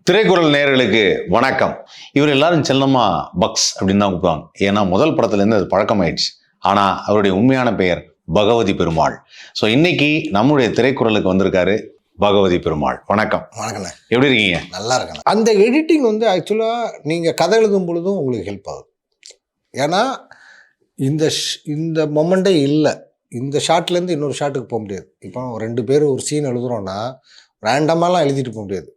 திரைக்குறள் நேயர்களுக்கு வணக்கம். இவர் எல்லாரும் செல்லமா பக்ஸ் அப்படின்னு தான் கூப்பிடுவாங்க. ஏன்னா முதல் படத்துலேருந்து அது பழக்கமாயிடுச்சு. ஆனால் அவருடைய உண்மையான பெயர் பகவதி பெருமாள். ஸோ இன்னைக்கு நம்முடைய திரைக்குறளுக்கு வந்திருக்காரு பகவதி பெருமாள். வணக்கம். வணக்கண்ணே. எப்படி இருக்கீங்க? நல்லா இருக்கேன். அந்த எடிட்டிங் ஆக்சுவலாக நீங்கள் கதை எழுதும் பொழுதும் உங்களுக்கு ஹெல்ப் ஆகுது. ஏன்னா இந்த மொமெண்ட்டே இல்லை, இந்த ஷாட்லேருந்து இன்னொரு ஷாட்டுக்கு போக முடியாது. இப்போ 2 பேர் ஒரு சீன் எழுதுகிறோன்னா ரேண்டமாலாம் எழுதிட்டு போக முடியாது.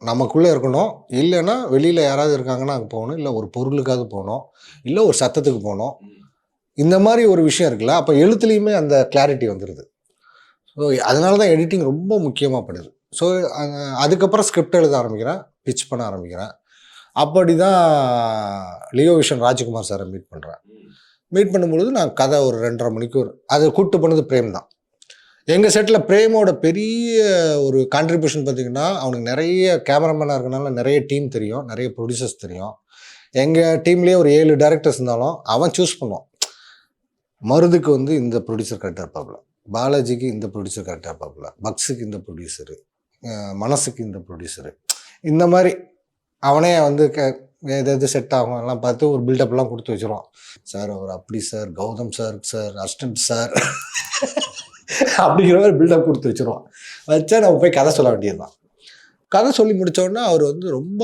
நமக்குள்ளே இருக்கணும். இல்லைன்னா வெளியில் யாராவது இருக்காங்கன்னா அங்கே போகணும், இல்லை ஒரு பொருளுக்காவது போகணும், இல்லை ஒரு சத்தத்துக்கு போகணும். இந்த மாதிரி ஒரு விஷயம் இருக்குல்ல, அப்போ எழுத்துலேயுமே அந்த கிளாரிட்டி வந்துடுது. ஸோ அதனால தான் எடிட்டிங் ரொம்ப முக்கியமாக படுது. ஸோ அதுக்கப்புறம் ஸ்கிரிப்ட் எழுத ஆரம்பிக்கிறேன், பிச் பண்ண ஆரம்பிக்கிறேன். அப்படி தான் லியோ விஷன் ராஜ்குமார் சாரை மீட் பண்ணுறேன். மீட் பண்ணும்பொழுது நான் கதை ஒரு 2:30 மணிக்கு அதை கூப்பிட்டு பண்ணது பிரேம் தான். எங்கள் செட்டில் பிரேமோட பெரிய ஒரு கான்ட்ரிபியூஷன் பார்த்திங்கன்னா, அவனுக்கு நிறைய கேமராமேனாக இருக்கனால நிறைய டீம் தெரியும், நிறைய ப்ரொடியூசர்ஸ் தெரியும். எங்கள் டீம்லேயே ஒரு 7 டேரக்டர்ஸ் இருந்தாலும் அவன் சூஸ் பண்ணுவான். மருதுக்கு இந்த ப்ரொடியூசர் கரெக்டாக இருப்பாப்புல, பாலாஜிக்கு இந்த ப்ரொடியூசர் கரெக்டாக இருப்பாப்புல, பக்ஸுக்கு இந்த ப்ரொடியூசரு, மனசுக்கு இந்த ப்ரொடியூசரு, இந்த மாதிரி அவனே எது செட் ஆகும் எல்லாம் பார்த்து ஒரு பில்டப்லாம் கொடுத்து வச்சுருவான். சார் அவர் அப்படி sir, Gautam sir, assistant sir அப்படிங்கிற மாதிரி பில்டப் கொடுத்து வச்சுருவான். வச்சா நம்ம போய் கதை சொல்ல வேண்டியது தான். கதை சொல்லி முடித்தோடனே அவர் ரொம்ப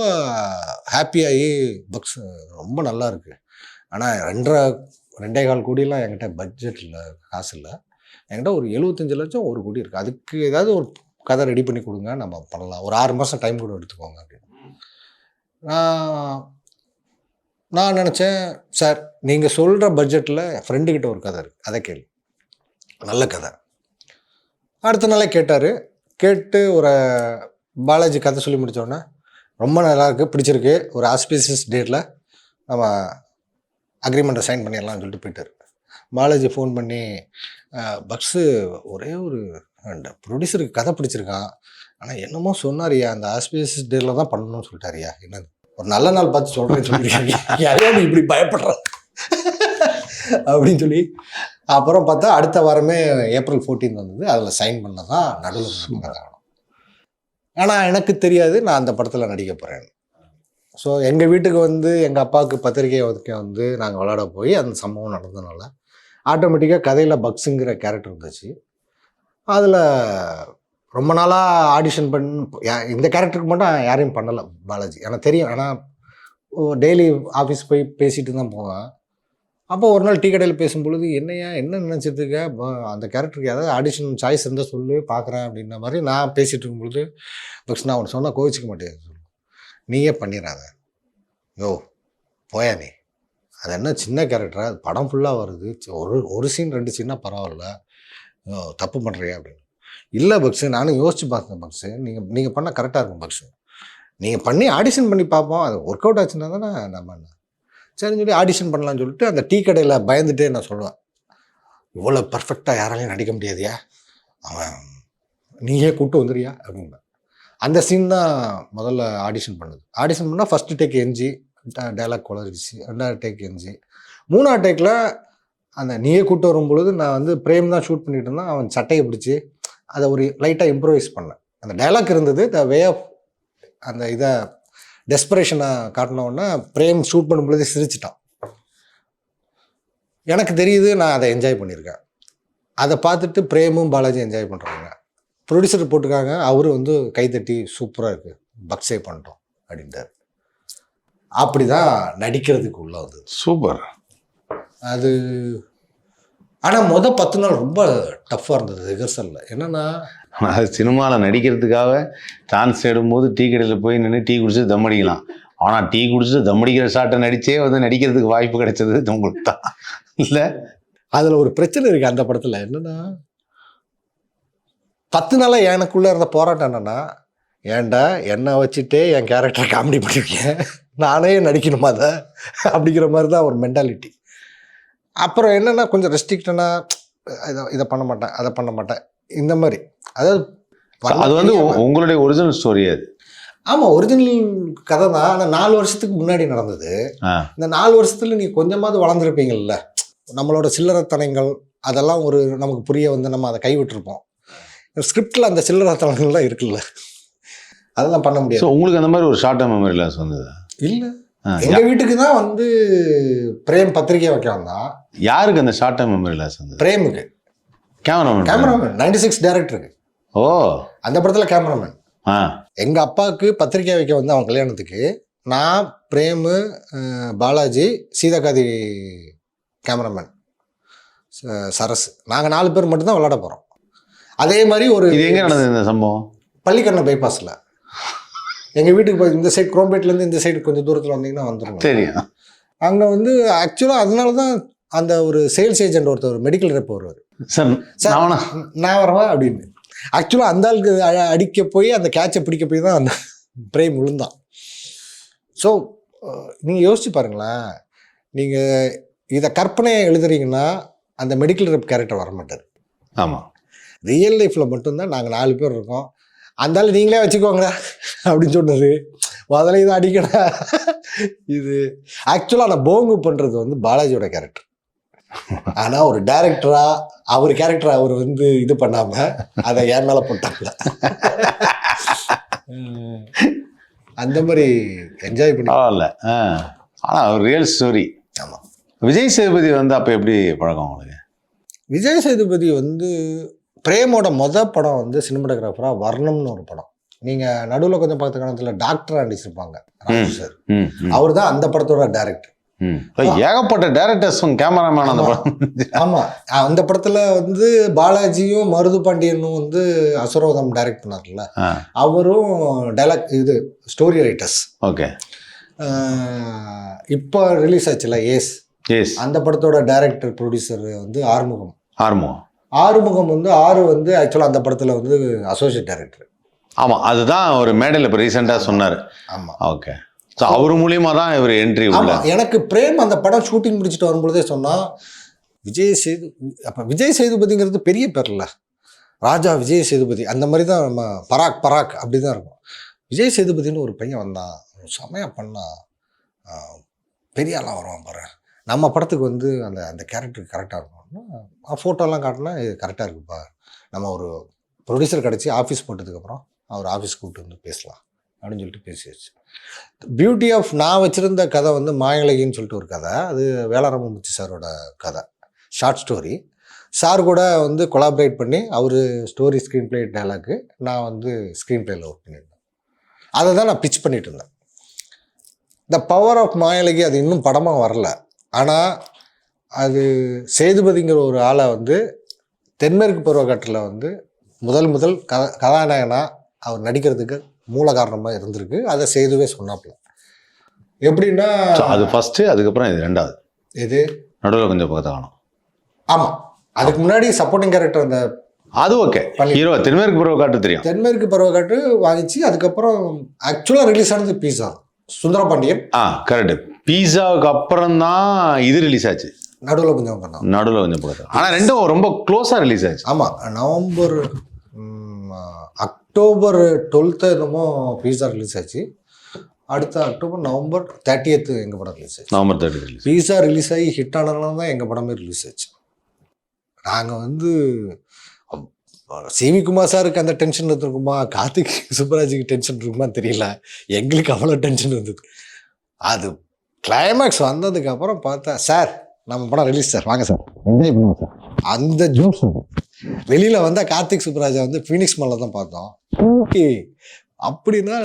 ஹாப்பியாகி, பக்ஸ் ரொம்ப நல்லா இருக்குது, ஆனால் 2.25 கோடியெலாம் என்கிட்ட பட்ஜெட் இல்லை, காசு இல்லை, என்கிட்ட ஒரு 75 லட்சம் 1 கோடி இருக்குது, அதுக்கு ஏதாவது ஒரு கதை ரெடி பண்ணி கொடுங்க, நம்ம பண்ணலாம், ஒரு 6 மாதம் டைம் கூட எடுத்துக்கோங்க அப்படின்னு. நான் நினச்சேன், சார் நீங்கள் சொல்கிற பட்ஜெட்டில் என் ஃப்ரெண்டுக்கிட்ட ஒரு கதை இருக்குது, அதை கேளு, நல்ல கதை. அடுத்த நாளே கேட்டார். கேட்டு ஒரு பாலாஜி கதை சொல்லி முடித்தோடனே ரொம்ப நல்லா இருக்குது, பிடிச்சிருக்கு, ஒரு ஆஸ்பீசியஸ் டேட்டில் நம்ம அக்ரிமெண்ட்டை சைன் பண்ணிடலாம்னு சொல்லிட்டு போயிட்டார். பாலாஜி ஃபோன் பண்ணி, பக்ஸு ஒரே ஒரு ப்ரொடியூசருக்கு கதை பிடிச்சிருக்கான், ஆனால் என்னமோ சொன்னாரியா, அந்த ஆஸ்பீசியஸ் டேட்டில் தான் பண்ணணும்னு சொல்லிட்டாரியா, என்னது ஒரு நல்ல நாள் பார்த்து சொல்கிறேன்னு சொல்லியிருக்காங்க, யாரையா நீ இப்படி பயப்படுற அப்படின்னு சொல்லி, அப்புறம் பார்த்தா அடுத்த வாரமே ஏப்ரல் 14 வந்தது. அதில் சைன் பண்ண தான் நடுவில் காரணம். ஆனால் எனக்கு தெரியாது நான் அந்த படத்தில் நடிக்க போகிறேன். ஸோ எங்கள் வீட்டுக்கு எங்கள் அப்பாவுக்கு பத்திரிகை ஒதுக்க நாங்கள் விளையாட போய் அந்த சம்பவம் நடந்ததுனால ஆட்டோமேட்டிக்காக கதையில் பக்ஸுங்கிற கேரக்டர் இருந்துச்சு. அதில் ரொம்ப நாளாக ஆடிஷன் இந்த கேரக்டருக்கு மட்டும் யாரையும் பண்ணலை பாலாஜி, எனக்கு தெரியும். ஆனால் டெய்லி ஆஃபீஸ் போய் பேசிட்டு தான் போவேன். அப்போ ஒரு நாள் டீ கடையில் பேசும்பொழுது, என்ன நினச்சிட்டுருக்க, அந்த கேரக்டருக்கு ஏதாவது ஆடிஷன் சாய்ஸ் இருந்தால் சொல்லு, பார்க்குறேன் அப்படின்ற மாதிரி நான் பேசிகிட்டு இருக்கும்பொழுது, பக்ஸ் நான் ஒன்று சொன்னால் கோவிச்சிக்க மாட்டேன், நீயே பண்ணிடாத, யோ போயா நீ, அது என்ன சின்ன கேரக்டரா, அது படம் ஃபுல்லாக வருது, ஒரு சீன் 2 சீனாக பரவாயில்ல, தப்பு பண்ணுறியா அப்படின்னு. இல்லை பக்ஸு, நானும் யோசிச்சு பார்த்தேன் பக்ஸு, நீங்கள் பண்ணால் கரெக்டாக இருக்கும் பக்ஸு, நீங்கள் பண்ணி ஆடிஷன் பண்ணி பார்ப்போம், அது ஒர்க் அவுட் ஆச்சுன்னா தானே நம்ம சரின்னு சொல்லி ஆடிஷன் பண்ணலான்னு சொல்லிட்டு அந்த டீ கடையில் பயந்துட்டே நான் சொல்லுவேன், இவ்வளோ பர்ஃபெக்டாக யாராலையும் நடிக்க முடியாதியா, அவன் நீயே கூப்பிட்டு வந்துடுறியா அப்படின்னா. அந்த சீன் தான் முதல்ல ஆடிஷன் பண்ணுது. ஆடிஷன் பண்ணால் ஃபஸ்ட்டு டேக் என்ஜி, டைலாக் குளறிச்சு, 2வது டேக் என்ஜி, 3வது டேக்கில் அந்த நீயே கூப்பிட்டு வரும்பொழுது நான் பிரேம் தான் ஷூட் பண்ணிட்டு இருந்தேன். அவன் சட்டையை பிடிச்சி அதை ஒரு லைட்டாக இம்ப்ரூவைஸ் பண்ணேன். அந்த டைலாக் இருந்தது, த வே ஆஃப் அந்த இதை டெஸ்பரேஷனை காட்டினோன்னா பிரேம் ஷூட் பண்ணும்பொழுதே சிரிச்சிட்டான். எனக்கு தெரியுது, நான் அதை என்ஜாய் பண்ணியிருக்கேன். அதை பார்த்துட்டு பிரேமும் பாலாஜி என்ஜாய் பண்ணுறாங்க. ப்ரொடியூசர் போட்டிருக்காங்க, அவரு கைத்தட்டி சூப்பராக இருக்குது, பக்ஸே பண்ணிட்டோம் அப்படின்ட்டார். அப்படி தான் நடிக்கிறதுக்கு உள்ள வந்தது. சூப்பர். அது ஆனால் 10 நாள் ரொம்ப டஃப்பாக இருந்தது ரிஹர்சலில். என்னென்னா, அது சினிமாவில் நடிக்கிறதுக்காக டான்ஸ் எடுக்கும்போது டீ கடையில் போய் நின்று டீ குடிச்சு தம் அடிக்கலாம். ஆனால் டீ குடிச்சிட்டு தம் அடிக்கிற ஷாட்டை நடித்தே நடிக்கிறதுக்கு வாய்ப்பு கிடைச்சது உங்களுக்கு தான் இல்லை? அதில் ஒரு பிரச்சனை இருக்குது அந்த படத்தில். என்னென்னா, 10 நாளாக எனக்குள்ளே இருந்த போராட்டம் என்னென்னா, ஏன்டா என்னை வச்சுட்டே என் கேரக்டரை காமெடி பண்ணியிருக்கேன், நானே நடிக்கணுமா அதை அப்படிங்கிற மாதிரி தான் ஒரு மென்டாலிட்டி. அப்புறம் என்னென்னா, கொஞ்சம் ரெஸ்ட்ரிக்டனாக இதை பண்ண மாட்டேன், அதை பண்ண மாட்டேன், இந்த மாதிரி. அதாவது அது உங்களுடைய ஒரிஜினல் ஸ்டோரி அது. ஆமாம், ஒரிஜினல் கதை தான். ஆனால் 4 வருஷத்துக்கு முன்னாடி நடந்தது. இந்த 4 வருஷத்தில் நீங்கள் கொஞ்சமாவது வளர்ந்துருப்பீங்கள்ல, நம்மளோட சில்லறத்தனங்கள் அதெல்லாம் நமக்கு புரிய நம்ம அதை கைவிட்டுருப்போம். ஸ்கிரிப்டில் அந்த சில்லறத்தனங்கள்லாம் இருக்குல்ல, அதெல்லாம் பண்ண முடியாது. ஸோ உங்களுக்கு அந்த மாதிரி ஒரு ஷார்ட் டேர்ம் மெமரி லாஸ் வந்தது? இல்லை, எங்கள் வீட்டுக்கு தான் வந்து பிரேம் பத்திரிக்கை வைக்க வந்தான். யாருக்கு அந்த ஷார்ட் டேர்ம் மெமரி லாஸ் வந்தது? பிரேமுக்கு. கேமராமேன் 96 டைரக்டருக்கு. ஓ, அந்த படத்தில் கேமராமேன். ஆ, எங்கள் அப்பாவுக்கு பத்திரிக்கை வைக்க வந்து அவன் கல்யாணத்துக்கு நான், பிரேமு, பாலாஜி, சீதாகாதி கேமராமேன், சரஸ், நாங்கள் 4 பேர் மட்டும்தான் விளையாட போகிறோம். அதே மாதிரி ஒரு இது எங்கே நடந்தது இந்த சம்பவம்? பள்ளிக்கரணை பைபாஸில் எங்கள் வீட்டுக்கு போய் இந்த சைடு குரோம்பேட்லேருந்து இந்த சைடு கொஞ்சம் தூரத்தில் வந்தீங்கன்னா வந்துடும். தெரியும். அங்கே வந்து ஆக்சுவலாக அதனால தான் அந்த ஒரு சேல்ஸ் ஏஜென்ட் ஒருத்தர் மெடிக்கல் ரெப் வருவார். சார் நான் வரவா அப்படின்னு. ஆக்சுவலாக அந்த ஆளுக்கு அடிக்க போய் அந்த கேட்சை பிடிக்க போய் தான் அந்த பிரேம் விழுந்தான். ஸோ நீங்கள் யோசிச்சு பாருங்களேன், நீங்கள் இதை கற்பனையை எழுதுறீங்கன்னா அந்த மெடிக்கல் ரெப் கேரக்டர் வர மாட்டார். ஆமாம், ரியல் லைஃப்பில் மட்டும்தான் நாங்கள் 4 பேர் இருக்கோம். அந்த ஆள் நீங்களே வச்சுக்கோங்கடா அப்படின்னு சொன்னது, முதல்ல இதை அடிக்கடா. இது ஆக்சுவலாக நான் போங்கு பண்ணுறது வந்து பாலாஜியோட கேரக்டர். ஆனால் ஒரு டைரக்டரா அவர் கேரக்டரை அவர் வந்து இது பண்ணாமல் அதை என் மேலே போட்டாங்க. அந்த மாதிரி என்ஜாய் பண்ணி இல்லை. ஆனால் ஒரு ரியல் ஸ்டோரி. ஆமாம். விஜய் சேதுபதி வந்து அப்போ எப்படி பழக்கம் உங்களுக்கு? விஜய் சேதுபதி வந்து பிரேமோட படம் வந்து சினிமாட்டோகிராஃபராக வர்ணம்னு ஒரு படம். நீங்கள் நடுவில் கொஞ்சம் பார்த்த காலத்தில் டாக்டராக நடிச்சிருப்பாங்க ராஜு சார். அவர் தான் அந்த படத்தோட டைரக்டர். ஏகப்பட்ட டைரக்டர்ஸும் கேமராமேன் அந்த படம். ஆமாம், அந்த படத்தில் வந்து பாலாஜியும் மருது பாண்டியனும் வந்து அசுரோதம் டைரக்ட் பண்ணார்ல, அவரும் டைலாக் இது ஸ்டோரி ரைட்டர்ஸ். ஓகே. இப்போ ரிலீஸ் ஆச்சுல ஏஸ், அந்த படத்தோட டைரக்டர் ப்ரொடியூசர் வந்து ஆறுமுகம் வந்து வந்து ஆக்சுவலாக அந்த படத்தில் வந்து அசோசியேட் டைரக்டர். ஆமாம், அதுதான் ஒரு மேடையில் இப்போ ரீசெண்டாக சொன்னார். ஆமாம், ஓகே. ஸோ அவர் மூலியமாக தான் இவர் என்ட்ரி. எனக்கு பிரேம் அந்த படம் ஷூட்டிங் முடிச்சுட்டு வரும்பொழுதே சொன்னால் விஜய் சேதுபதிங்கிறது பெரிய பேர்ல, ராஜா விஜய் சேதுபதி அந்த மாதிரி தான் நம்ம பராக் அப்படி தான் இருக்கும். விஜய் சேதுபதினு ஒரு பையன் வந்தான், செமையாக பண்ணால் பெரிய ஆளாக வருவான் பாரு, நம்ம படத்துக்கு வந்து அந்த கேரக்டருக்கு கரெக்டாக இருக்கும்னா ஃபோட்டோலாம் காட்டினா இது கரெக்டாக இருக்குப்பா, நம்ம ஒரு ப்ரொடியூசர் கிடச்சி ஆஃபீஸ் போட்டதுக்கப்புறம் அவர் ஆஃபீஸ் கூப்பிட்டு வந்து பேசலாம் அப்படின்னு சொல்லிட்டு பேசியாச்சு. பியூட்டி ஆஃப் நான் வச்சுருந்த கதை வந்து மாயலகின்னு சொல்லிட்டு ஒரு கதை, அது வேளாரம்பூச்சி சாரோட கதை, ஷார்ட் ஸ்டோரி. சார் கூட வந்து கொலாபரேட் பண்ணி அவர் ஸ்டோரி ஸ்க்ரீன் பிளே டைலாக்கு, நான் வந்து ஸ்க்ரீன் பிளேயில் ஒர்க் பண்ணியிருந்தேன். அதை தான் நான் பிச் பண்ணிட்டு இருந்தேன். த பவர் ஆஃப் மாயலகி அது இன்னும் படமாக வரல. ஆனால் அது சேதுபதிங்கிற ஒரு ஆளை வந்து தென்மேற்கு பருவக்காட்டில் வந்து முதல் கதாநாயகனாக அவர் நடிக்கிறதுக்கு மூல காரணமாக இருந்திருக்கு. அதை சேதுவே சொன்னாப்புல. எப்படின்னா அது ஃபஸ்ட்டு, அதுக்கப்புறம் இது ரெண்டாவது, இது நடுவில் கொஞ்சம் பக்கத்தை காணும். ஆமாம், அதுக்கு முன்னாடி சப்போர்ட்டிங் கேரக்டர் அந்த அது ஓகே ஹீரோ தென்மேற்கு பருவக்காட்டு தெரியும், தென்மேற்கு பருவக்காட்டு வாங்கிச்சு. அதுக்கப்புறம் ஆக்சுவலாக ரிலீஸ் ஆனது பீஸா சுந்தரபாண்டியன். கரெக்ட். பீஸாவுக்கு அப்புறம் தான் இது ரிலீஸ் ஆச்சு, நடுவில் கொஞ்சம் பண்ணோம், நடுவில் கொஞ்சம் பக்கத்தில். ஆனால் ரெண்டும் ரொம்ப க்ளோஸாக ரிலீஸ் ஆச்சு. ஆமாம், அக்டோபர் 12 என்னமோ பீஸா ரிலீஸ் ஆச்சு. அடுத்த நவம்பர் 30 எங்கள் படம் ரிலீஸ் ஆச்சு. நவம்பர் 30 பீஸா ரிலீஸ் ஆகி ஹிட் ஆனதுனால தான் எங்கள் படமே ரிலீஸ் ஆச்சு. நாங்கள் வந்து சிவி குமார் சாருக்கு அந்த டென்ஷன் இருந்திருக்குமா, கார்த்திக் சுப்பராஜுக்கு டென்ஷன் இருக்குமா தெரியல, எங்களுக்கு அவ்வளோ டென்ஷன் இருந்தது. அது கிளைமேக்ஸ் வந்ததுக்கப்புறம் பார்த்தா, சார் நம்ம படம் ரிலீஸ் சார், வாங்க சார் என்ஜாய் பண்ணுவோம் சார், அந்த ஜோஸ் வெளியில் வந்தால் கார்த்திக் சுப்பராஜா வந்து ஃபீனிக்ஸ் மாலில் தான் பார்த்தோம். ஓகே அப்படின்னா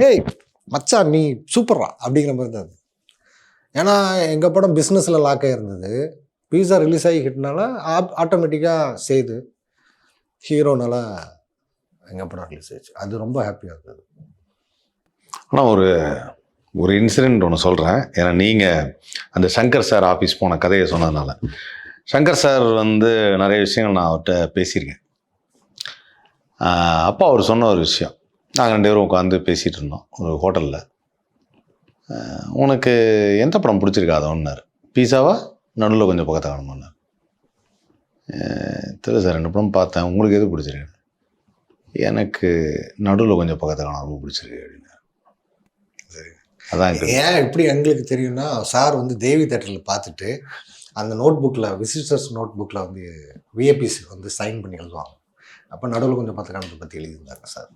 ஏய் மச்சான் நீ சூப்பர்ரா அப்படிங்கிற மாதிரி தான். ஏன்னா எங்கள் படம் பிஸ்னஸில் லாக் ஆகிருந்தது. பீஸா ரிலீஸ் ஆகி ஹிட்னால ஆட்டோமேட்டிக்காக செய்து ஹீரோனால எங்கள் படம் ரிலீஸ் ஆயிடுச்சு. அது ரொம்ப ஹாப்பியாக இருந்தது. ஆனால் ஒரு இன்சிடெண்ட் ஒன்று சொல்கிறேன். ஏன்னா நீங்கள் அந்த சங்கர் சார் ஆஃபீஸ் போன கதையை சொன்னதுனால, சங்கர் சார் வந்து நிறைய விஷயங்கள் நான் அவர்கிட்ட பேசியிருக்கேன். அப்போ அவர் சொன்ன ஒரு விஷயம், நாங்கள் 2 பேரும் உட்காந்து பேசிகிட்டு இருந்தோம் ஒரு ஹோட்டலில். உனக்கு எந்த படம் பிடிச்சிருக்காதோன்னாரு. பீஸாவா நடுவில் கொஞ்சம் பக்கத்தை காணுமான்னாரு. தெரியல சார், 2 படம் பார்த்தேன், உங்களுக்கு எது பிடிச்சிருக்கு? எனக்கு நடுவில் கொஞ்சம் பக்கத்தை காணும் ரொம்ப பிடிச்சிருக்கு அப்படின்னு. சரி, அதான் ஏன் இப்படி எங்களுக்கு தெரியும்னா, சார் வந்து தேவி தேட்டரில் பார்த்துட்டு அந்த நோட் புக்கில் விசிட்டர்ஸ் நோட் புக்கில் வந்து விஐபிஸ் வந்து சைன் பண்ணி எழுதுவாங்க. அப்போ நடுவில் கொஞ்சம் பத்து காலத்தை பற்றி எழுதியிருந்தாங்க சார்.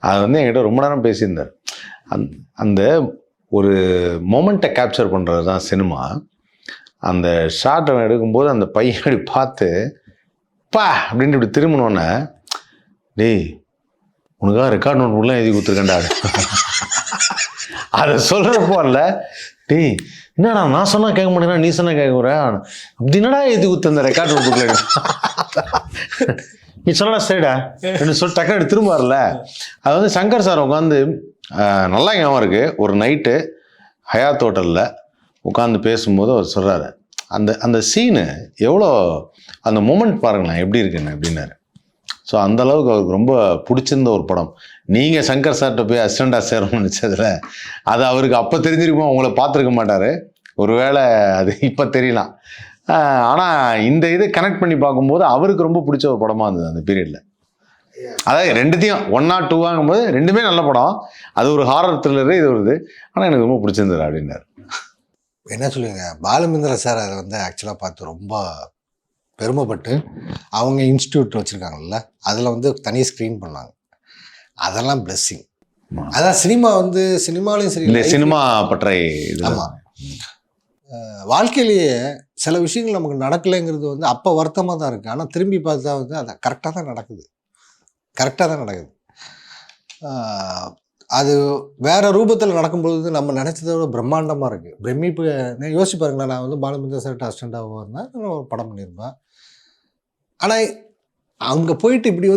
அது வந்து என்கிட்ட ரொம்ப நேரம் பேசியிருந்தார். அந்த ஒரு மொமெண்ட்டை கேப்சர் பண்ணுறது தான் சினிமா. அந்த ஷார்ட் அவன் எடுக்கும்போது அந்த பையன் அப்படி பார்த்து பா அப்படின்ட்டு இப்படி திரும்பினோன்னே, டேய் உனக்காக ரெக்கார்ட் நோட் புக்லாம் எழுதி கொடுத்துருக்கேன்டா அதை சொல்கிறப்போ இல்லை, டேய் என்னடா நான் சொன்னால் கேட்க மாட்டேங்கிறா, நீ சொன்னால் கேட்க போகிற அப்படி என்னடா எழுதி கொடுத்த அந்த ரெக்கார்ட் நோட் புக்கில் நீ சொல்லடா சரிடா அப்படின்னு சொல்லி டக்குனு எடுத்து திரும்ப வரல. அது வந்து சங்கர் சார் உட்காந்து நல்லா ஞாபகம் இருக்குது, ஒரு நைட்டு ஹயாத் ஹோட்டலில் உட்காந்து பேசும்போது அவர் சொல்கிறாரு, அந்த சீனு எவ்வளோ அந்த மூமெண்ட் பாருங்களேன் எப்படி இருக்குன்னு அப்படின்னாரு. ஸோ அந்தளவுக்கு அவருக்கு ரொம்ப பிடிச்சிருந்த ஒரு படம். நீங்கள் சங்கர் சார்கிட்ட போய் அசிஸ்டண்டாக சேரணும்னு நினச்சதில் அது அவருக்கு அப்போ தெரிஞ்சிருக்கும், உங்களை பார்த்துருக்க மாட்டார், ஒருவேளை அது இப்போ தெரியலாம். ஆனால் இந்த இது கனெக்ட் பண்ணி பார்க்கும்போது அவருக்கு ரொம்ப பிடிச்ச ஒரு படமாக இருந்தது அந்த பீரியடில். அதாவது ரெண்டுத்தையும் 1 or 2 வாங்கும்போது ரெண்டுமே நல்ல படம், அது ஒரு ஹாரர் த்ரில்லரு, இது ஒரு இது, ஆனால் எனக்கு ரொம்ப பிடிச்சிருந்தது அப்படின்னாரு. என்ன சொல்லுவீங்க, பாலுமந்திர சார் அதை வந்து ஆக்சுவலாக பார்த்து ரொம்ப பெருமைப்பட்டு அவங்க இன்ஸ்டியூட் வச்சுருக்காங்கல்ல, அதில் வந்து தனி ஸ்க்ரீன் பண்ணாங்க. அதெல்லாம் பிளெஸ்ஸிங். அதான் சினிமா வந்து சினிமாலையும் சரி இல்லை சினிமா பற்றை. ஆமாம், வாழ்க்கையிலேயே சில விஷயங்கள் நமக்கு நடக்கலைங்கிறது வந்து அப்போ வருத்தமாக தான் இருக்குது. ஆனால் திரும்பி பார்த்தா வந்து அது கரெக்டாக தான் நடக்குது. அது வேற ரூபத்தில் நடக்கும்பொழுது நம்ம நினச்சதை விட பிரம்மாண்டமாக இருக்குது. பிரமிப்பு யோசிச்சு பாருங்களேன், நான் வந்து பாலுமந்திர சார்ட்ட அசிஸ்டண்டாக இருந்தால் நான் ஒரு படம் பண்ணியிருப்பேன். ஆனால் அங்கே போயிட்டு இப்படி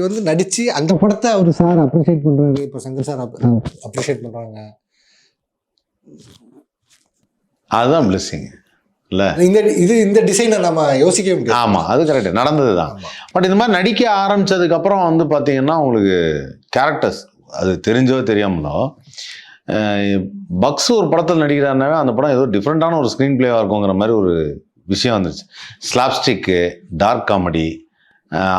வந்து நடித்து அந்த படத்தை அவர் சார் அப்ரிஷியேட் பண்ணுறாரு, இப்போ சங்கர் சார் அப்ரிஷியேட் பண்ணுறாங்க. அதுதான் பிளெஸ்ஸிங் இல்லை. இந்த டிசைனை நம்ம யோசிக்கவே முடியாது. ஆமாம், அது கரெக்டு, நடந்தது தான். பட் இந்த மாதிரி நடிக்க ஆரம்பித்ததுக்கப்புறம் வந்து பார்த்தீங்கன்னா உங்களுக்கு கேரக்டர்ஸ் அது தெரிஞ்சோ தெரியாமலோ, பக்ஸ் ஒரு படத்தில் நடிக்கிறாருனாவே அந்த படம் ஏதோ டிஃப்ரெண்ட்டான ஒரு ஸ்க்ரீன் பிளேவாக இருக்குங்கிற மாதிரி ஒரு விஷயம் வந்துருச்சு. ஸ்லாப்ஸ்டிக்கு, டார்க் காமெடி,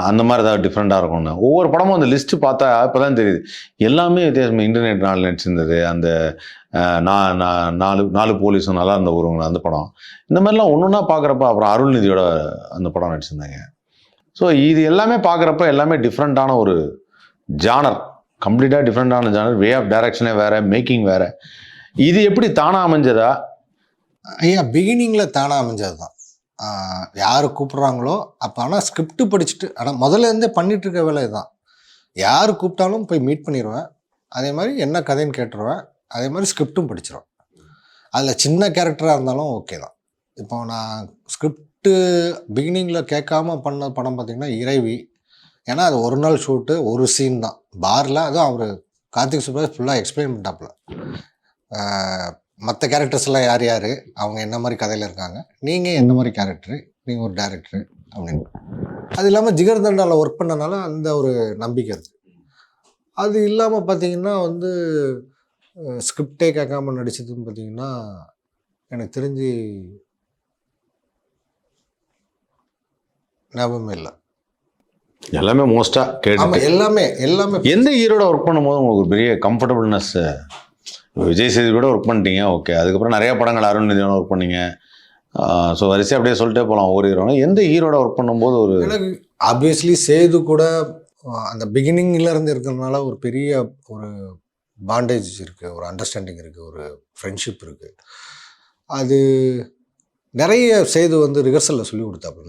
அந்த மாதிரி ஏதாவது டிஃப்ரெண்ட்டாக இருக்கும்னு ஒவ்வொரு படமும் அந்த லிஸ்ட்டு பார்த்தா இப்போ தான் தெரியுது எல்லாமே வித்தியாசம். இன்டர்நெட் நாள் நடிச்சிருந்தது, அந்த நாலு போலீஸும் நல்லா இருந்த ஒருவங்க அந்த படம், இந்த மாதிரிலாம் ஒன்று ஒன்றா பார்க்குறப்ப, அப்புறம் அருள்நிதியோட அந்த படம் நடிச்சிருந்தாங்க. ஸோ இது எல்லாமே பார்க்குறப்ப எல்லாமே டிஃப்ரெண்ட்டான ஒரு ஜானர், கம்ப்ளீட்டாக டிஃப்ரெண்ட்டான ஜானர், வே ஆஃப் டைரக்ஷனே வேறு, மேக்கிங் வேறு. இது எப்படி தானாக அமைஞ்சதா? ஐயா பிகினிங்கில் தானாக அமைஞ்சது தான். யார் கூப்பிட்றாங்களோ அப்போ, ஆனால் ஸ்கிரிப்ட் படிச்சுட்டு, ஆனால் முதல்ல இருந்தே பண்ணிகிட்டு இருக்க வேலை தான். யார் கூப்பிட்டாலும் போய் மீட் பண்ணிடுவேன், அதே மாதிரி என்ன கதைன்னு கேட்டுருவேன், அதே மாதிரி ஸ்கிரிப்டும் படிச்சிடுவேன். அதில் சின்ன கேரக்டராக இருந்தாலும் ஓகே தான். இப்போ நான் ஸ்கிரிப்டு பிகினிங்கில் கேட்காம பண்ண படம் பார்த்திங்கன்னா இறைவி. ஏன்னா அது ஒரு நாள் ஷூட்டு, ஒரு சீன் தான் பாரில். அதுவும் அவர் கார்த்திக் சுப்ராஜ் ஃபுல்லாக எக்ஸ்பிளைன் பண்ணிட்டாப்புல, மற்ற கேரக்டர்ஸ்லாம் யார் யார், அவங்க என்ன மாதிரி கதையில் இருக்காங்க, நீங்கள் என்ன மாதிரி கேரக்டரு, நீங்கள் ஒரு டேரக்டரு அப்படின்னு. அது இல்லாமல் ஜிகர் தண்டாவில் ஒர்க் பண்ணனால அந்த ஒரு நம்பிக்கை இருக்குது. அது இல்லாமல் பார்த்தீங்கன்னா வந்து ஸ்கிரிப்டே கேட்காம நடிச்சதுன்னு பார்த்தீங்கன்னா எனக்கு தெரிஞ்சு ஞாபகமே இல்லை. எல்லாமே மோஸ்ட்டாக கேட்டு எல்லாமே எந்த ஹீரோட ஒர்க் பண்ணும்போது உங்களுக்கு ஒரு பெரிய கம்ஃபர்டபுள்னஸ்? விஜய் சேதுபதியோட ஒர்க் பண்ணிட்டீங்க, ஓகே. அதுக்கப்புறம் நிறைய படங்கள் அருண்நிதியோட ஒர்க் பண்ணீங்க. ஸோ வரிசை அப்படியே சொல்லிட்டே போகலாம் ஒவ்வொரு ஹீரோனா. எந்த ஹீரோட ஒர்க் பண்ணும்போது ஒரு எனக்கு ஆப்வியஸ்லி சேது கூட அந்த பிகினிங்லேருந்து இருக்கிறதுனால ஒரு பெரிய ஒரு பாண்டேஜ் இருக்குது, ஒரு அண்டர்ஸ்டாண்டிங் இருக்குது, ஒரு ஃப்ரெண்ட்ஷிப் இருக்குது. அது நிறைய சேது வந்து ரிஹர்சலில் சொல்லி கொடுத்தாப்புல.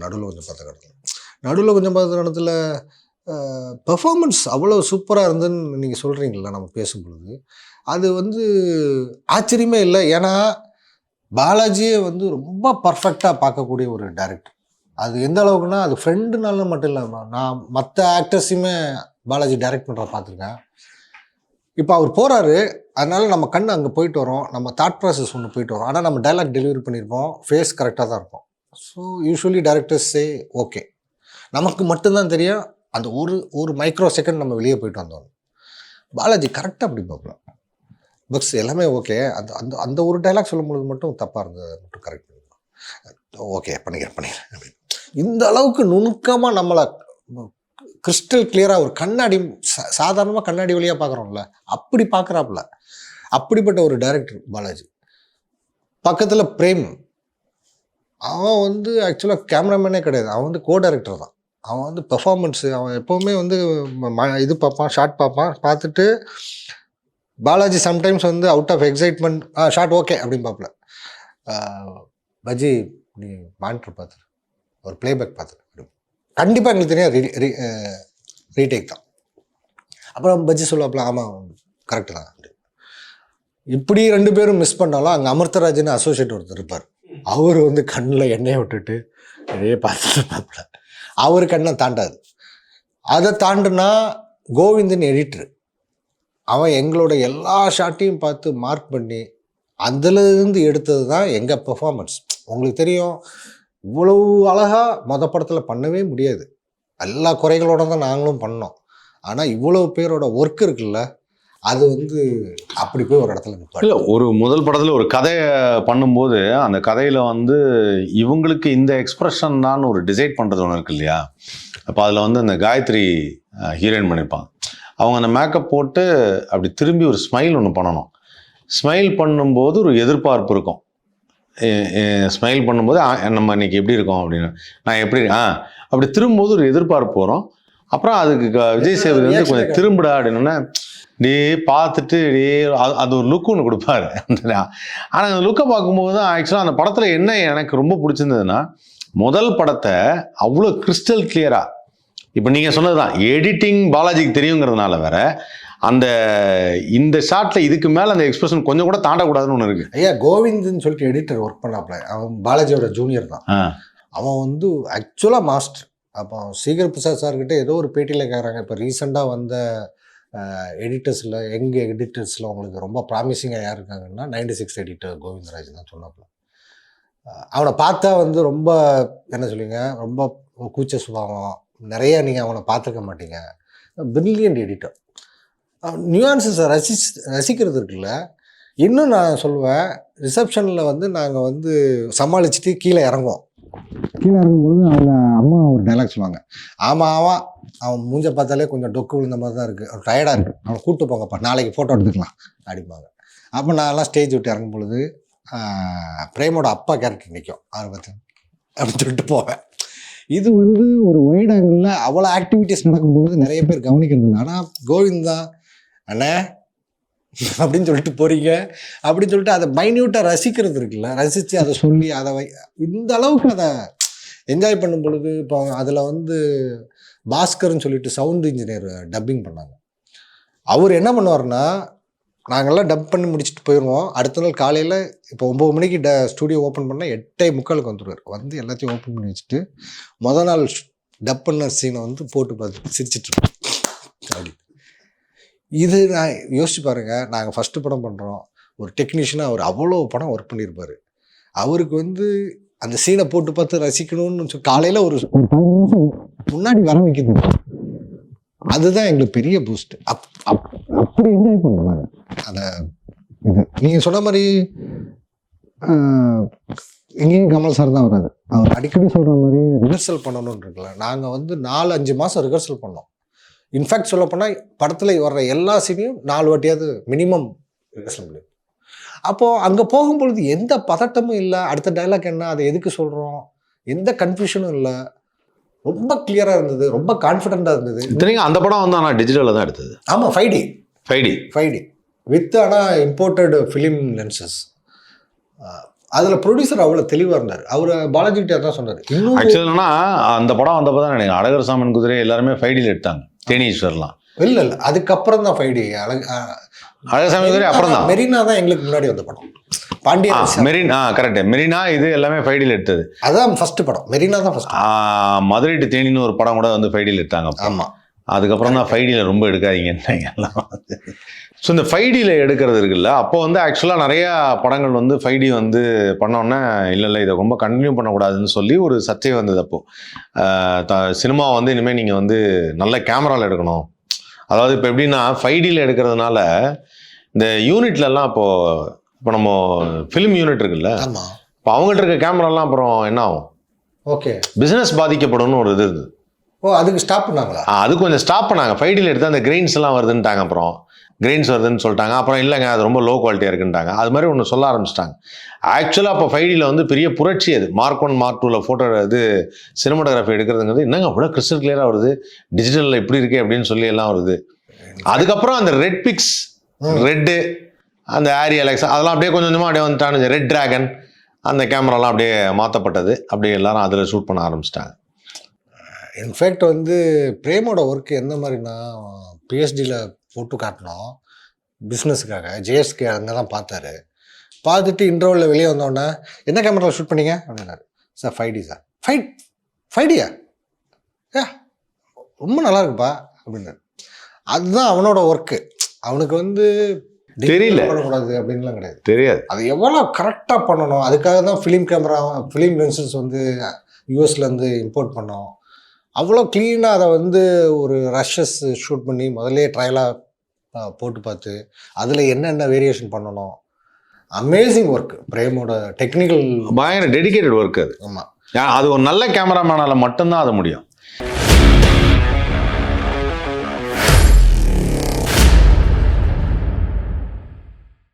நடுவில் கொஞ்சம் பார்த்த இடத்துல பெர்ஃபார்மன்ஸ் அவ்வளோ சூப்பராக இருந்துன்னு நீங்கள் சொல்கிறீங்களா நம்ம பேசும்பொழுது, அது வந்து ஆச்சரியமே இல்லை. ஏன்னா பாலாஜியே வந்து ரொம்ப பர்ஃபெக்டாக பார்க்கக்கூடிய ஒரு டைரக்டர். அது எந்த அளவுக்குன்னா, அது ஃப்ரெண்டுனால மட்டும் இல்லாமல் நான் மற்ற ஆக்டர்ஸையுமே பாலாஜி டைரக்ட் பண்ணுறத பார்த்துருக்கேன். இப்போ அவர் போகிறாரு, அதனால நம்ம கண் அங்கே போயிட்டு வரோம், நம்ம தாட் ப்ராசஸ் ஒன்று போயிட்டு வரோம், ஆனால் நம்ம டைலாக் டெலிவரி பண்ணியிருப்போம், ஃபேஸ் கரெக்டாக தான் இருக்கும். ஸோ யூஸ்வலி டைரக்டர்ஸ் சே ஓகே, நமக்கு மட்டும்தான் தெரியும் அந்த ஒரு மைக்ரோ செகண்ட் நம்ம வெளியே போயிட்டு வந்தோம். பாலாஜி கரெக்டாக அப்படி பார்க்கலாம், பக்ஸ் எல்லாமே ஓகே, அந்த அந்த அந்த ஒரு டைலாக் சொல்லும்பொழுது மட்டும் தப்பாக இருந்தது, மட்டும் கரெக்ட் பண்ணிக்கலாம், ஓகே பண்ணிக்கிறேன் அப்படின்னு. இந்த அளவுக்கு நுணுக்கமாக நம்மளை கிறிஸ்டல் கிளியராக ஒரு கண்ணாடி, சாதாரணமாக கண்ணாடி வழியாக பார்க்குறோம்ல, அப்படி பார்க்குறாப்புல. அப்படிப்பட்ட ஒரு டைரக்டர் பாலாஜி. பக்கத்தில் பிரேம், அவன் வந்து ஆக்சுவலாக கேமராமேனே கிடையாது, அவன் வந்து கோ டைரக்டர் தான். அவன் வந்து பெர்ஃபார்மன்ஸு அவன் எப்போவுமே வந்து இது பார்ப்பான், ஷார்ட் பார்ப்பான். பார்த்துட்டு பாலாஜி சம்டைம்ஸ் வந்து out of excitement shot okay அப்படின்னு பார்ப்பல. பஜ்ஜி நீ மானிட்டர் பார்த்துரு, ஒரு ப்ளேபேக் பார்த்துரு, கண்டிப்பாக எங்களுக்கு தெரியும் ரீடேக் தான். அப்புறம் பஜ்ஜி சொல்லுவாப்புல, ஆமாம் கரெக்டு தான். இப்படி 2 பேரும் மிஸ் பண்ணாலும் அங்கே அமிர்தராஜன் அசோசியேட் ஒருத்தர் இருப்பார். அவர் வந்து கண்ணில் எண்ணெயை விட்டுட்டு இதே பார்த்துட்டு பார்ப்பல. அவர் கண்ணை தாண்டாது. அதை தாண்டுனா கோவிந்தன் எடிட்டர், அவன் எங்களோட எல்லா ஷாட்டையும் பார்த்து மார்க் பண்ணி அதுலேருந்து எடுத்தது தான் எங்கள் பெர்ஃபார்மன்ஸ். உங்களுக்கு தெரியும், இவ்வளவு அழகாக படத்தில் பண்ணவே முடியாது. எல்லா குறைகளோட தான் நாங்களும் பண்ணோம். ஆனால் இவ்வளவு பேரோட ஒர்க் இருக்குல்ல, அது வந்து அப்படி போய் ஒரு இடத்துல நிற்பாரு. இல்லை, ஒரு முதல் படத்தில் ஒரு கதையை பண்ணும்போது அந்த கதையில் வந்து இவங்களுக்கு இந்த எக்ஸ்ப்ரெஷன் தான் ஒரு டிசைட் பண்ணுறது ஒன்று இருக்கு இல்லையா. அப்போ அதில் வந்து அந்த காயத்ரி ஹீரோயின் பண்ணியிருப்பாங்க. அவங்க அந்த மேக்கப் போட்டு அப்படி திரும்பி ஒரு ஸ்மைல் ஒன்று பண்ணணும். ஸ்மைல் பண்ணும்போது ஒரு எதிர்பார்ப்பு இருக்கும். ஸ்மைல் பண்ணும்போது நம்ம இன்னைக்கு எப்படி இருக்கோம் அப்படின்னு, நான் எப்படி அப்படி திரும்பும்போது ஒரு எதிர்பார்ப்பு வரும். அப்புறம் அதுக்கு விஜய் சேதுபதி வந்து கொஞ்சம் திரும்பிடா அப்படின்னா டே பார்த்துட்டு அது ஒரு லுக் ஒன்று கொடுப்பாரு. ஆனால் அந்த லுக்கை பார்க்கும்போது தான் ஆக்சுவலாக அந்த படத்தில் என்ன எனக்கு ரொம்ப பிடிச்சிருந்ததுன்னா, முதல் படத்தை அவ்வளோ கிறிஸ்டல் கிளியராக, இப்போ நீங்கள் சொன்னது தான் எடிட்டிங் பாலாஜிக்கு தெரியுங்கிறதுனால வேற அந்த இந்த ஷாட்டில் இதுக்கு மேலே அந்த எக்ஸ்பிரஷன் கொஞ்சம் கூட தாண்டக்கூடாதுன்னு ஒன்று இருக்குது. ஐயா கோவிந்தன் சொல்லிட்டு எடிட்டர் ஒர்க் பண்ணாப்ல, அவன் பாலாஜியோட ஜூனியர் தான். அவன் வந்து ஆக்சுவலாக மாஸ்டர். அப்போ சீகர் பிரசாத் சார்கிட்ட ஏதோ ஒரு பேட்டியில் கேட்குறாங்க, இப்போ ரீசெண்டாக வந்த எடிட்டர்ஸில் எங்கள் எடிட்டர்ஸில் உங்களுக்கு ரொம்ப ப்ராமிசிங்காக யார் இருக்காங்கன்னா 96 எடிட்டர் கோவிந்தராஜ் தான் சொன்னாப்புல. அவனை பார்த்தா வந்து ரொம்ப என்ன சொல்லுவீங்க, ரொம்ப கூச்ச சுபாவம் நிறைய, நீங்கள் அவனை பார்த்துருக்க மாட்டீங்க. Brilliant editor. நியூயான்சஸை ரசிக்கிறது இருக்குல்ல. இன்னும் நான் சொல்லுவேன், ரிசப்ஷனில் வந்து நாங்கள் வந்து சமாளிச்சுட்டு கீழே இறங்குவோம். கீழே இறங்கும்பொழுது அவங்க அம்மா ஒரு டைலாக் சொல்லுவாங்க, ஆமாம் அவன் மூஞ்ச பார்த்தாலே கொஞ்சம் டொக்கு விழுந்த மாதிரி தான் இருக்குது, அவன் டயர்டாக இருக்குது, அவனை கூப்பிட்டு போங்கப்பா, நாளைக்கு ஃபோட்டோ எடுத்துக்கலாம் அப்படிம்பாங்க. அப்போ நான்லாம் ஸ்டேஜ் விட்டு இறங்கும் பொழுது பிரேமோட அப்பா கேரக்டர் நிற்கும், அவரை பற்றி அப்படின்னு சொல்லிட்டு போவேன். இது வந்து ஒரு ஒயிட் ஆங்கிளில் அவ்வளோ ஆக்டிவிட்டீஸ் நடக்கும்போது நிறைய பேர் கவனிக்கிறது இல்லை. ஆனால் கோவிந்தா அண்ணே அப்படின்னு சொல்லிட்டு போகிறீங்க அப்படின்னு சொல்லிட்டு அதை மைன்யூட்டாக ரசிக்கிறது இருக்குல்ல, ரசித்து அதை சொல்லி அதை இந்த அளவுக்கு அதை என்ஜாய் பண்ணும் பொழுது. இப்போ அதில் வந்து பாஸ்கர்னு சொல்லிட்டு சவுண்ட் இன்ஜினியர் டப்பிங் பண்ணாங்க. அவர் என்ன பண்ணுவார்னா, நாங்கள்லாம் டப் பண்ணி முடிச்சுட்டு போயிடுவோம். அடுத்த நாள் காலையில் இப்போ 9 மணிக்கு ஸ்டூடியோ ஓப்பன் பண்ணால் 8:45 வந்துடுவார். வந்து எல்லாத்தையும் ஓப்பன் பண்ணி வச்சுட்டு மொதல் நாள் டப் பண்ண சீனை வந்து போட்டு பார்த்து சிரிச்சிட்ருக்கோம் அப்படி. இது நான் யோசிச்சு பாருங்கள், நாங்கள் ஃபஸ்ட்டு படம் பண்ணுறோம், ஒரு டெக்னீஷியனாக அவர் அவ்வளோ படம் ஒர்க் பண்ணியிருப்பார். அவருக்கு வந்து அந்த சீனை போட்டு பார்த்து ரசிக்கணும்னு சொல்லி காலையில் ஒரு 15 நிமிஷம் முன்னாடி வர வைக்கிறது, அதுதான் எங்களுக்கு பெரிய பூஸ்ட். அப்படி என்ஜாய் பண்ணுவாங்க அதை. இது நீங்கள் சொன்ன மாதிரி எங்கேயும் கமல் சார் தான் வராது. அவர் அடிக்கடி சொல்கிற மாதிரி ரிஹர்சல் பண்ணணும்னு இருக்குல்ல. நாங்கள் வந்து 4-5 மாதம் ரிஹர்சல் பண்ணோம். இன்ஃபேக்ட் சொல்லப்போனால் படத்தில் வர்ற எல்லா சீனையும் 4 வாட்டியாவது மினிமம் ரிஹர்சல் பண்ணி. அப்போது அங்கே போகும்பொழுது எந்த பதட்டமும் இல்லை, அடுத்த டைலாக் என்ன, அதை எதுக்கு சொல்கிறோம், எந்த கன்ஃபியூஷனும் இல்லை, ரொம்ப கிளியராக இருந்தது, ரொம்ப கான்ஃபிடென்ட்டாக இருந்தது. இத்தனைக்கும் அந்த படம் வந்து ஆனால் டிஜிட்டலில் தான் எடுத்தது. ஆமாம், 5D வித் ஆனால் இம்போர்ட்டட் ஃபிலிம் லென்சஸ். அதில் ப்ரொடியூசர் அவ்வளோ தெளிவாக இருந்தார். அவர் பாலாஜிக்கிட்டே தான் சொன்னார். இன்னும் ஆக்சுவலானா அந்த படம் வந்தப்போ தான் நினைக்கிறேன் அழகர் சாமன் குதிரை எல்லாருமே 5Dயில் எடுத்தாங்க. தேனீஸ்வர்லாம் இல்லை அதுக்கப்புறம் தான் 5D. அழகர் சாமி குதிரை அப்புறம் தான். மெரினா தான் எங்களுக்கு முன்னாடி வந்த படம். பாண்டியன் மெரினா கரெக்டு. மெரினா இது எல்லாமே 5Dயில் எடுத்தது. அதான் ஃபர்ஸ்ட் படம், மெரினா தான் ஃபர்ஸ்ட். மதுரை டு தேனின்னு ஒரு படம் கூட வந்து 5Dயில் எடுத்தாங்க. ஆமாம், அதுக்கப்புறம் தான் 5Dயில் ரொம்ப எடுக்காதீங்கன்னு எல்லாம். ஸோ இந்த 5Dயில் எடுக்கிறது இருக்குல்ல, அப்போ வந்து ஆக்சுவலாக நிறையா படங்கள் வந்து 5D வந்து பண்ணோன்னே இல்லை இதை ரொம்ப கண்டினியூ பண்ணக்கூடாதுன்னு சொல்லி ஒரு சர்ச்சை வந்தது. அப்போது சினிமா வந்து இனிமேல் நீங்கள் வந்து நல்ல கேமராவில் எடுக்கணும். அதாவது இப்போ எப்படின்னா 5Dயில் எடுக்கிறதுனால இந்த யூனிட்லலாம் இப்போ நம்ம ஃபிலிம் யூனிட் இருக்குல்ல, இப்போ அவங்கள்ட்ட இருக்க கேமராலாம் அப்புறம் என்ன ஆகும், ஓகே பிஸ்னஸ் பாதிக்கப்படும்னு ஒரு இது இருந்தது. அதுக்கு ஸ்டாப் பண்ணாங்களா? அது கொஞ்சம் ஸ்டாப் பண்ணாங்க. 5Dயில் எடுத்தால் அந்த கிரெயின்ஸ் எல்லாம் வருதுன்ட்டாங்க. அப்புறம் கிரெயின்ஸ் வருதுன்னு சொல்லிட்டாங்க. அப்புறம் இல்லைங்க அது ரொம்ப லோ குவாலிட்டியாக இருக்குன்ட்டாங்க. அது மாதிரி ஒன்று சொல்ல ஆரம்பிச்சிட்டாங்க. ஆக்சுவலாக அப்போ 5Dயில் வந்து பெரிய புரட்சி அது. Mark 1 Mark 2ல ஃபோட்டோ இது சினிமாட்டோகிராஃபி எடுக்கிறதுங்கிறது என்னங்க அவ்வளோ கிறிஸ்டல் கிளியராக வருது, டிஜிட்டலில் இப்படி இருக்கே அப்படின்னு சொல்லி எல்லாம் வருது. அதுக்கப்புறம் அந்த ரெட் பிக்ஸ், ரெட்டு, அந்த ஆரி அலெக்ஸா அதெல்லாம் அப்படியே கொஞ்சம் கொஞ்சமாக அப்படியே வந்துட்டானுங்க. ரெட் டிராகன் அந்த கேமராலாம் அப்படியே மாற்றப்பட்டது. அப்படியே எல்லாரும் அதில் ஷூட் பண்ண ஆரம்பிச்சிட்டாங்க. இன்ஃபேக்ட் வந்து பிரேமோட ஒர்க் எந்த மாதிரினா பிஎஸ்டியில் போட்டு காட்டினோம் பிஸ்னஸுக்காக. ஜேஎஸ்கே அங்கே தான் பார்த்தாரு. பார்த்துட்டு இன்டர்வலில் வெளியே வந்தோடனே என்ன கேமராவில் ஷூட் பண்ணீங்க அப்படின்னாரு. Sir 5D sir. 5Dயா ஏ ரொம்ப நல்லா இருக்குப்பா அப்படின்னாரு. அதுதான் அவனோட ஒர்க்கு. அவனுக்கு வந்து தெரியல பண்ணக்கூடாது அப்படின்லாம் கிடையாது. தெரியாது. அது எவ்வளோ கரெக்டாக பண்ணணும். அதுக்காக தான் ஃபிலிம் லென்சஸ் வந்து யூஎஸ்லேருந்து இம்போர்ட் பண்ணோம். அவ்வளோ க்ளீனாக அதை வந்து ஒரு ரஷ்ஷஸ் ஷூட் பண்ணி முதல்ல ட்ரையலாக போட்டு பார்த்து அதில் என்னென்ன வேரியேஷன் பண்ணணும். Amazing work. பிரேமோட டெக்னிக்கல் பயங்கர டெடிகேட்டட் ஒர்க் அது. ஆமாம். அது ஒரு நல்ல கேமராமேனால மட்டும்தான் அது முடியும்.